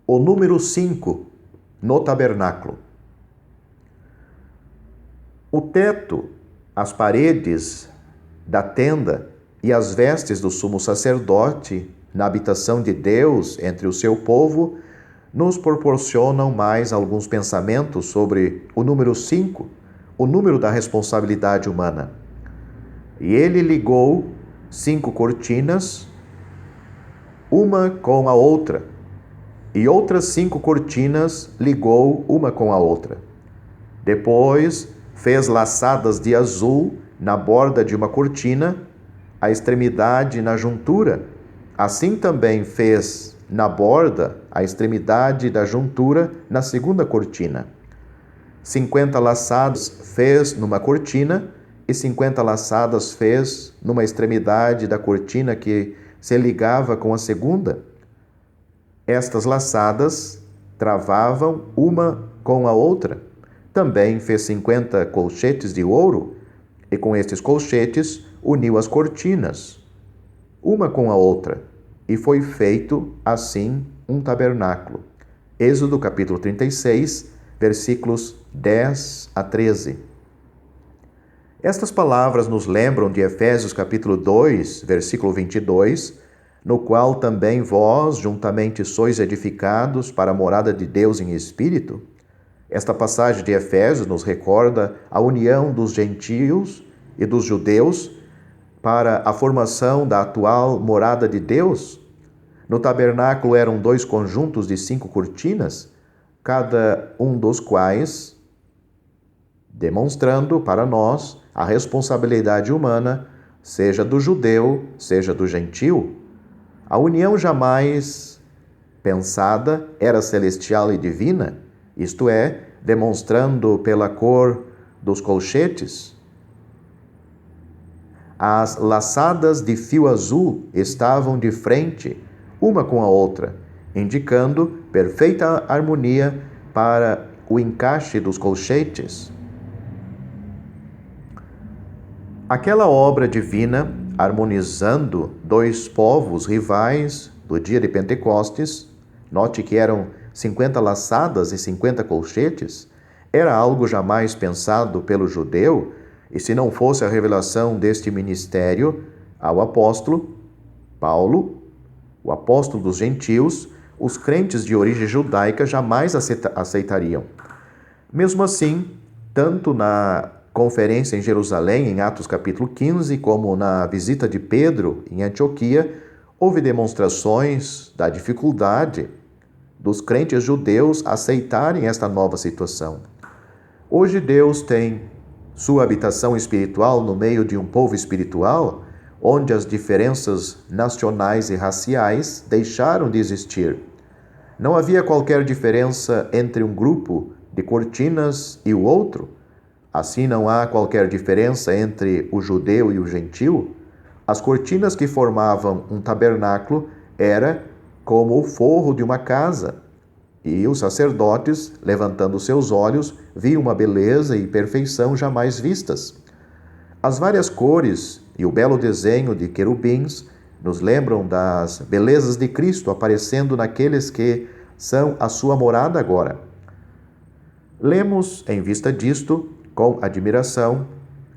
O número 5, no tabernáculo. O teto, as paredes da tenda e as vestes do sumo sacerdote na habitação de Deus entre o seu povo nos proporcionam mais alguns pensamentos sobre o número 5, o número da responsabilidade humana. E ele ligou 5 cortinas, uma com a outra, e outras 5 cortinas ligou uma com a outra. Depois fez laçadas de azul na borda de uma cortina, a extremidade na juntura. Assim também fez na borda a extremidade da juntura na segunda cortina. 50 laçadas fez numa cortina e 50 laçadas fez numa extremidade da cortina que se ligava com a segunda. Estas laçadas travavam uma com a outra. Também fez 50 colchetes de ouro e com estes colchetes uniu as cortinas, uma com a outra, e foi feito assim um tabernáculo. Êxodo capítulo 36, versículos 10 a 13. Estas palavras nos lembram de Efésios capítulo 2, versículo 22, no qual também vós juntamente sois edificados para a morada de Deus em espírito. Esta passagem de Efésios nos recorda a união dos gentios e dos judeus para a formação da atual morada de Deus. No tabernáculo eram 2 conjuntos de 5 cortinas, cada um dos quais demonstrando para nós a responsabilidade humana, seja do judeu, seja do gentio. A união jamais pensada era celestial e divina, isto é, demonstrando pela cor dos colchetes. As laçadas de fio azul estavam de frente, uma com a outra, indicando perfeita harmonia para o encaixe dos colchetes. Aquela obra divina, harmonizando 2 povos rivais do dia de Pentecostes, note que eram 50 laçadas e 50 colchetes, era algo jamais pensado pelo judeu, e se não fosse a revelação deste ministério ao apóstolo Paulo, o apóstolo dos gentios, os crentes de origem judaica jamais aceitariam. Mesmo assim, tanto na conferência em Jerusalém, em Atos capítulo 15, como na visita de Pedro em Antioquia, houve demonstrações da dificuldade dos crentes judeus aceitarem esta nova situação. Hoje Deus tem sua habitação espiritual no meio de um povo espiritual, onde as diferenças nacionais e raciais deixaram de existir. Não havia qualquer diferença entre um grupo de cortinas e o outro. Assim não há qualquer diferença entre o judeu e o gentio. As cortinas que formavam um tabernáculo era como o forro de uma casa, e os sacerdotes, levantando seus olhos, viam uma beleza e perfeição jamais vistas. As várias cores e o belo desenho de querubins nos lembram das belezas de Cristo aparecendo naqueles que são a sua morada agora. Lemos, em vista disto, com admiração,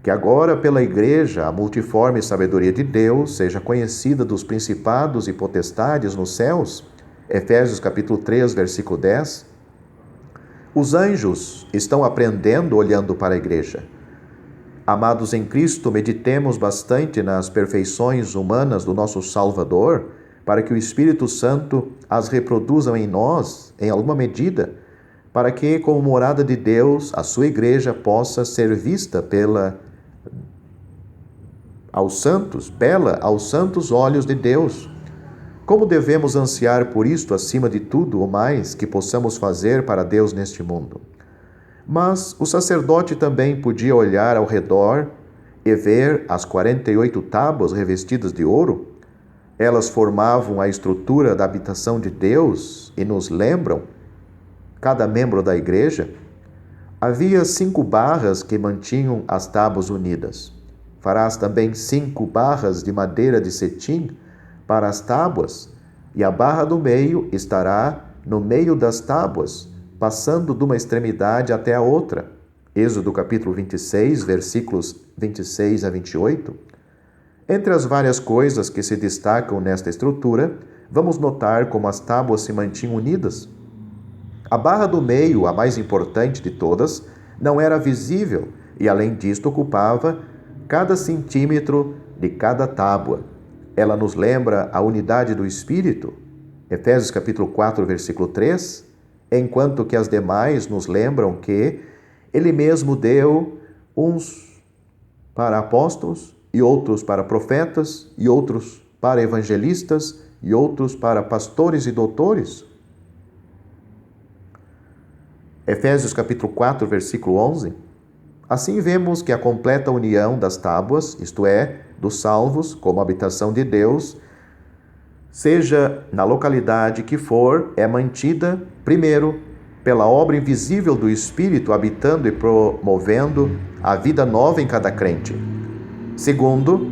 que agora pela Igreja a multiforme sabedoria de Deus seja conhecida dos principados e potestades nos céus. Efésios capítulo 3, versículo 10. Os anjos estão aprendendo olhando para a Igreja. Amados em Cristo, meditemos bastante nas perfeições humanas do nosso Salvador, para que o Espírito Santo as reproduza em nós, em alguma medida, para que, como morada de Deus, a sua Igreja possa ser vista aos santos olhos de Deus. Como devemos ansiar por isto acima de tudo o mais que possamos fazer para Deus neste mundo? Mas o sacerdote também podia olhar ao redor e ver as 48 tábuas revestidas de ouro. Elas formavam a estrutura da habitação de Deus e nos lembram cada membro da igreja. Havia 5 barras que mantinham as tábuas unidas. Farás também 5 barras de madeira de cetim para as tábuas, e a barra do meio estará no meio das tábuas, passando de uma extremidade até a outra. Êxodo capítulo 26, versículos 26 a 28. Entre as várias coisas que se destacam nesta estrutura, vamos notar como as tábuas se mantinham unidas. A barra do meio, a mais importante de todas, não era visível e, além disto, ocupava cada centímetro de cada tábua. Ela nos lembra a unidade do Espírito, Efésios capítulo 4, versículo 3, enquanto que as demais nos lembram que Ele mesmo deu uns para apóstolos, e outros para profetas, e outros para evangelistas, e outros para pastores e doutores. Efésios capítulo 4, versículo 11. Assim vemos que a completa união das tábuas, isto é, dos salvos como habitação de Deus, seja na localidade que for, é mantida, primeiro, pela obra invisível do Espírito habitando e promovendo a vida nova em cada crente. Segundo,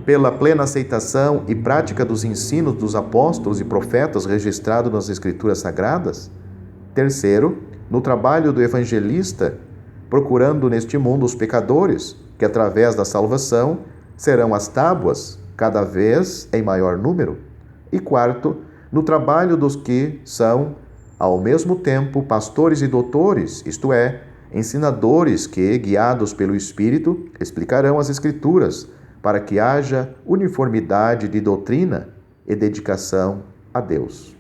pela plena aceitação e prática dos ensinos dos apóstolos e profetas registrados nas Escrituras Sagradas. Terceiro, no trabalho do evangelista, procurando neste mundo os pecadores, que através da salvação serão as tábuas, cada vez em maior número. E quarto, no trabalho dos que são, ao mesmo tempo, pastores e doutores, isto é, ensinadores que, guiados pelo Espírito, explicarão as Escrituras, para que haja uniformidade de doutrina e dedicação a Deus.